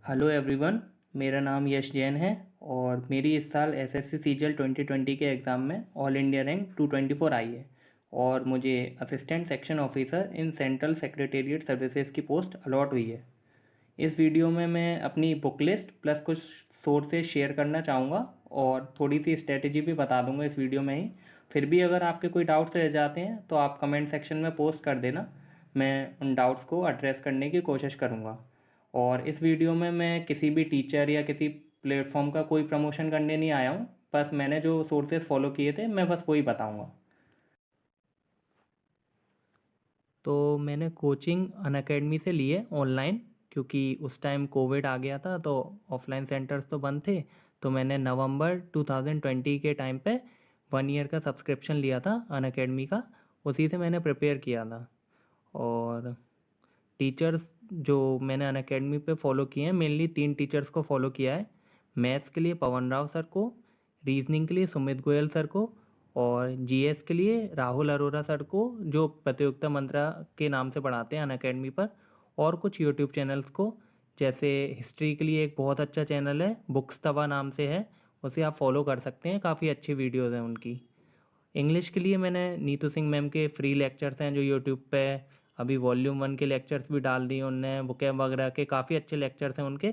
Hello everyone. मेरा नाम यश जैन है और मेरी इस साल एसएससी सीजीएल 2020 के एग्ज़ाम में ऑल इंडिया रैंक 224 आई है और मुझे assistant section officer in central secretariat services की पोस्ट अलॉट हुई है। इस वीडियो में मैं अपनी बुक लिस्ट प्लस कुछ सोर्सेज शेयर करना चाहूँगा और थोड़ी सी स्ट्रेटेजी भी बता दूँगा इस वीडियो में ही। फिर भी अगर आपके कोई डाउट्स रह जाते हैं तो आप कमेंट सेक्शन में पोस्ट कर देना, मैं उन डाउट्स को एड्रेस करने की कोशिश करूँगा। और इस वीडियो में मैं किसी भी टीचर या किसी प्लेटफॉर्म का कोई प्रमोशन करने नहीं आया हूँ, बस मैंने जो सोर्सेज फॉलो किए थे मैं बस वही बताऊँगा। तो मैंने कोचिंग अनअकैडमी से ली है ऑनलाइन, क्योंकि उस टाइम कोविड आ गया था तो ऑफलाइन सेंटर्स तो बंद थे। तो मैंने नवंबर 2020 के टाइम पे 1 ईयर का सब्सक्रिप्शन लिया था अनअकैडमी का, उसी से मैंने प्रिपेयर किया था। और टीचर्स जो मैंने अनअकैडमी पे फॉलो किए हैं, मेनली 3 टीचर्स को फॉलो किया है। मैथ्स के लिए पवन राव सर को, रीजनिंग के लिए सुमित गोयल सर को और जीएस के लिए राहुल अरोरा सर को, जो प्रतियोगिता मंत्रा के नाम से पढ़ाते हैं अनअकैडमी पर। और कुछ यूट्यूब चैनल्स को, जैसे हिस्ट्री के लिए एक बहुत अच्छा चैनल है बुक्स तवा नाम से है, उसे आप फॉलो कर सकते हैं, काफ़ी अच्छी वीडियोज़ हैं उनकी। इंग्लिश के लिए मैंने नीतू सिंह मैम के फ्री लेक्चर्स हैं जो यूट्यूब पे, अभी वॉल्यूम 1 के लेक्चर्स भी डाल दिए उनने, वोकैब वगैरह के काफ़ी अच्छे लेक्चर्स हैं उनके,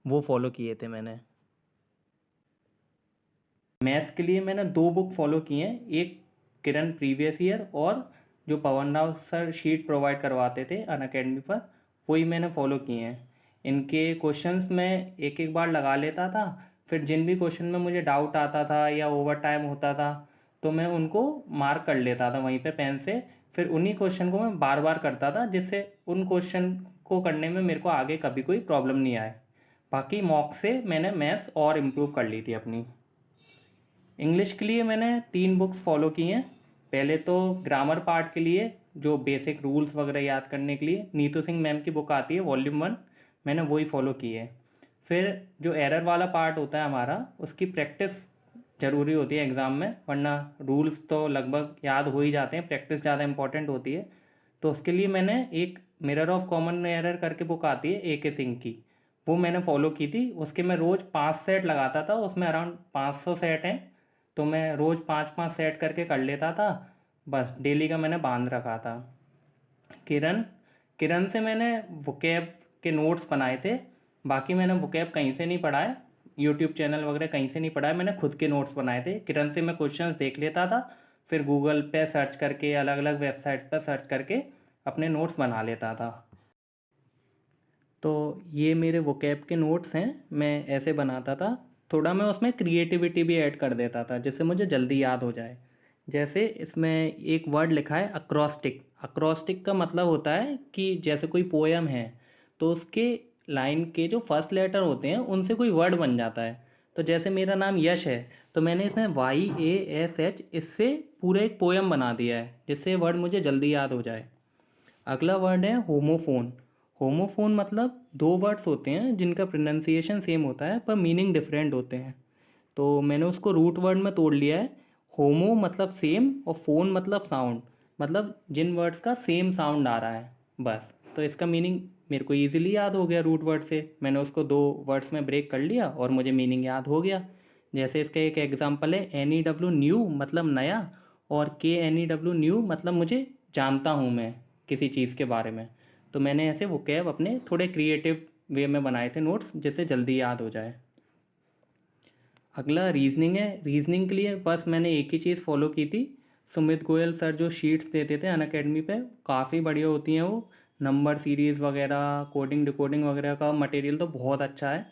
वो फॉलो किए थे मैंने। मैथ्स के लिए मैंने 2 बुक फॉलो की हैं, एक किरण प्रीवियस ईयर और जो पवन राव सर शीट प्रोवाइड करवाते थे अनअकैडमी पर, वही मैंने फॉलो किए हैं। इनके क्वेश्चंस मैं एक एक बार लगा लेता था, फिर जिन भी क्वेश्चन में मुझे डाउट आता था या ओवर टाइम होता था तो मैं उनको मार्क कर लेता था वहीं पे पेन से। फिर उन्हीं क्वेश्चन को मैं बार बार करता था, जिससे उन क्वेश्चन को करने में मेरे को आगे कभी कोई प्रॉब्लम नहीं आए। बाकी मॉक से मैंने मैथ्स और इम्प्रूव कर ली थी अपनी। इंग्लिश के लिए मैंने 3 बुक्स फॉलो की हैं। पहले तो ग्रामर पार्ट के लिए जो बेसिक रूल्स वगैरह याद करने के लिए नीतू सिंह मैम की बुक आती है वॉल्यूम 1, मैंने वही फॉलो की है। फिर जो एरर वाला पार्ट होता है हमारा, उसकी प्रैक्टिस ज़रूरी होती है एग्ज़ाम में, वरना रूल्स तो लगभग याद हो ही जाते हैं, प्रैक्टिस ज़्यादा इंपॉर्टेंट होती है। तो उसके लिए मैंने एक मिरर ऑफ कॉमन एरर करके बुक आती है ए के सिंह की, वो मैंने फॉलो की थी। उसके मैं रोज़ 5 सेट लगाता था, उसमें अराउंड 500 सेट हैं, तो मैं रोज़ 5-5 सेट करके कर लेता था। बस डेली का मैंने बांध रखा था। किरण किरण से मैंने वोकैब के नोट्स बनाए थे। बाकी मैंने वोकैब कहीं से नहीं पढ़ा है, यूट्यूब चैनल वगैरह कहीं से नहीं पढ़ा है, मैंने खुद के नोट्स बनाए थे। किरण से मैं क्वेश्चंस देख लेता था, फिर गूगल पे सर्च करके, अलग अलग वेबसाइट पर सर्च करके अपने नोट्स बना लेता था। तो ये मेरे वोकैब के नोट्स हैं, मैं ऐसे बनाता था। थोड़ा मैं उसमें क्रिएटिविटी भी ऐड कर देता था जिससे मुझे जल्दी याद हो जाए। जैसे इसमें एक वर्ड लिखा है अक्रॉस्टिक। अक्रॉस्टिक का मतलब होता है कि जैसे कोई पोएम है तो उसके लाइन के जो फर्स्ट लेटर होते हैं उनसे कोई वर्ड बन जाता है। तो जैसे मेरा नाम यश है, तो मैंने इसमें YASH इससे पूरा एक पोएम बना दिया है जिससे वर्ड मुझे जल्दी याद हो जाए। अगला वर्ड है होमोफोन। होमोफोन मतलब 2 वर्ड्स होते हैं जिनका प्रोनाउंसिएशन सेम होता है पर मीनिंग डिफरेंट होते हैं। तो मैंने उसको रूट वर्ड में तोड़ लिया है। होमो मतलब सेम और फोन मतलब साउंड, मतलब जिन वर्ड्स का सेम साउंड आ रहा है, बस। तो इसका मीनिंग मेरे को ईजिली याद हो गया रूट वर्ड से, मैंने उसको 2 वर्ड्स में ब्रेक कर लिया और मुझे मीनिंग याद हो गया। जैसे इसका एक एग्जांपल है NEW न्यू मतलब नया, और KNEW न्यू मतलब मुझे जानता हूँ मैं किसी चीज़ के बारे में। तो मैंने ऐसे वो कैब अपने थोड़े क्रिएटिव वे में बनाए थे नोट्स जिससे जल्दी याद हो जाए। अगला रीजनिंग है। रीजनिंग के लिए बस मैंने एक ही चीज़ फॉलो की थी। सुमित गोयल सर जो शीट्स देते थे अनअकैडमी पे, काफ़ी बढ़िया होती हैं वो। नंबर सीरीज़ वगैरह, कोडिंग डिकोडिंग वगैरह का मटेरियल तो बहुत अच्छा है।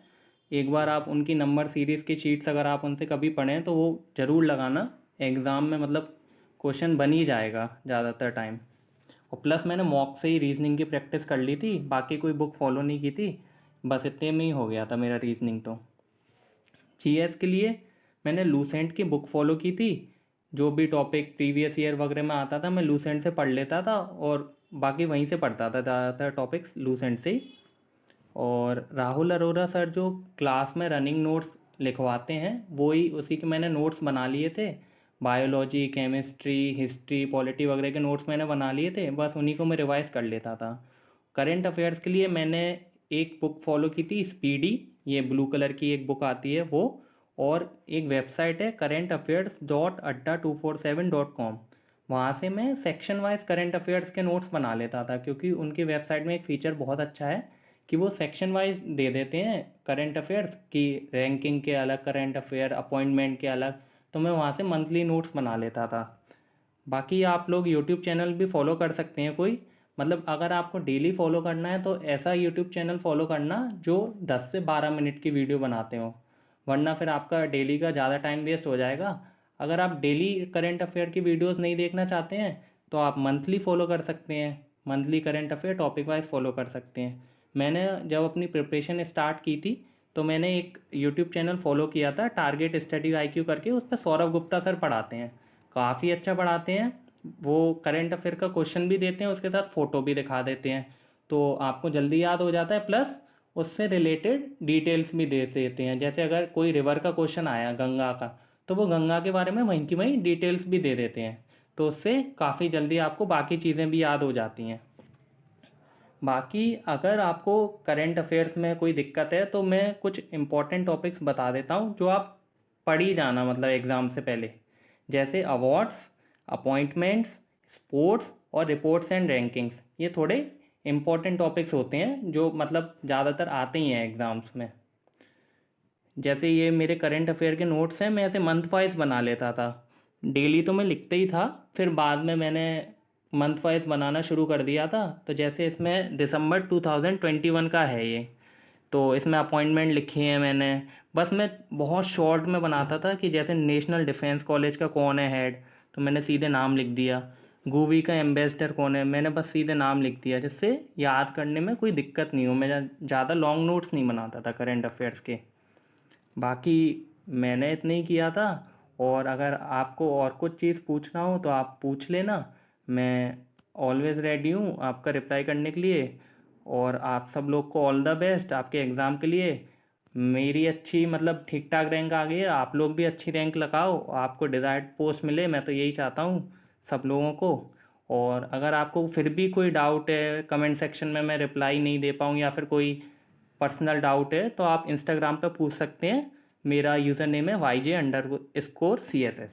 एक बार आप उनकी नंबर सीरीज़ की शीट्स अगर आप उनसे कभी पढ़ें तो वो ज़रूर लगाना, एग्ज़ाम में मतलब क्वेश्चन बन ही जाएगा ज़्यादातर टाइम। और प्लस मैंने मॉक से ही रीजनिंग की प्रैक्टिस कर ली थी, बाकी कोई बुक फॉलो नहीं की थी, बस इतने में ही हो गया था मेरा रीजनिंग। तो जीएस के लिए मैंने लूसेंट की बुक फॉलो की थी। जो भी टॉपिक प्रीवियस ईयर वगैरह में आता था मैं लूसेंट से पढ़ लेता था और बाकी वहीं से पढ़ता था, ज़्यादातर टॉपिक्स लूसेंट से ही। और राहुल अरोरा सर जो क्लास में रनिंग नोट्स लिखवाते हैं, वो ही उसी के मैंने नोट्स बना लिए थे। बायोलॉजी, केमिस्ट्री, हिस्ट्री, पॉलिटी वगैरह के नोट्स मैंने बना लिए थे, बस उन्हीं को मैं रिवाइज़ कर लेता था। करंट अफेयर्स के लिए मैंने एक बुक फॉलो की थी स्पीडी, ये ब्लू कलर की एक बुक आती है वो, और एक वेबसाइट है currentaffairs.adda247.com। वहाँ से मैं सेक्शन वाइज करंट अफेयर्स के नोट्स बना लेता था, क्योंकि उनकी वेबसाइट में एक फ़ीचर बहुत अच्छा है कि वो सेक्शन वाइज दे देते हैं करंट अफेयर्स की, रैंकिंग के अलग करंट अफेयर, अपॉइंटमेंट के अलग। तो मैं वहाँ से मंथली नोट्स बना लेता था। बाकी आप लोग यूट्यूब चैनल भी फॉलो कर सकते हैं कोई, मतलब अगर आपको डेली फॉलो करना है तो ऐसा यूट्यूब चैनल फॉलो करना जो 10 से 12 मिनट की वीडियो बनाते हो, वरना फिर आपका डेली का ज़्यादा टाइम वेस्ट हो जाएगा। अगर आप डेली करंट अफेयर की वीडियोस नहीं देखना चाहते हैं तो आप मंथली फॉलो कर सकते हैं, monthly current affair topic wise follow कर सकते हैं। मैंने जब अपनी प्रिपरेशन स्टार्ट की थी तो मैंने एक यूट्यूब चैनल फॉलो किया था, टारगेट स्टडी IQ करके, उस पर सौरभ गुप्ता सर पढ़ाते हैं, काफ़ी अच्छा पढ़ाते हैं। वो करंट अफेयर का क्वेश्चन भी देते हैं, उसके साथ फ़ोटो भी दिखा देते हैं, तो आपको जल्दी याद हो जाता है, प्लस उससे रिलेटेड डिटेल्स भी दे देते हैं। जैसे अगर कोई रिवर का क्वेश्चन आया गंगा का, तो वो गंगा के बारे में वहीं की वहीं डिटेल्स भी दे देते हैं, तो उससे काफ़ी जल्दी आपको बाकी चीज़ें भी याद हो जाती हैं। बाकी अगर आपको करंट अफेयर्स में कोई दिक्कत है तो मैं कुछ इम्पोर्टेंट टॉपिक्स बता देता हूँ जो आप पढ़ ही जाना, मतलब एग्ज़ाम से पहले। जैसे अवार्ड्स, अपॉइंटमेंट्स, स्पोर्ट्स और रिपोर्ट्स एंड रैंकिंग्स, ये थोड़े इम्पोर्टेंट टॉपिक्स होते हैं जो मतलब ज़्यादातर आते ही हैं एग्ज़ाम्स में। जैसे ये मेरे करंट अफेयर के नोट्स हैं, मैं ऐसे मंथ वाइज बना लेता था। डेली तो मैं लिखते ही था, फिर बाद में मैंने मंथ वाइज बनाना शुरू कर दिया था। तो जैसे इसमें दिसंबर 2021 का है ये, तो इसमें अपॉइंटमेंट लिखी है मैंने। बस मैं बहुत शॉर्ट में बनाता था कि जैसे नेशनल डिफेंस कॉलेज का कौन है हेड, तो मैंने सीधे नाम लिख दिया। गूवी का एम्बेसडर कौन है, मैंने बस सीधे नाम लिख दिया, जिससे याद करने में कोई दिक्कत नहीं हो। मैं ज़्यादा लॉन्ग नोट्स नहीं बनाता था करंट अफेयर्स के। बाकी मैंने इतने ही किया था, और अगर आपको और कुछ चीज़ पूछना हो तो आप पूछ लेना, मैं ऑलवेज़ रेडी हूँ आपका रिप्लाई करने के लिए। और आप सब लोग को ऑल द बेस्ट आपके एग्ज़ाम के लिए। मेरी अच्छी मतलब ठीक ठाक रैंक आ गई है, आप लोग भी अच्छी रैंक लगाओ, आपको डिज़ायर्ड पोस्ट मिले, मैं तो यही चाहता हूँ सब लोगों को। और अगर आपको फिर भी कोई डाउट है, कमेंट सेक्शन में मैं रिप्लाई नहीं दे पाऊँ या फिर कोई पर्सनल डाउट है, तो आप इंस्टाग्राम पे पूछ सकते हैं। मेरा यूज़र नेम है YJ_CSS।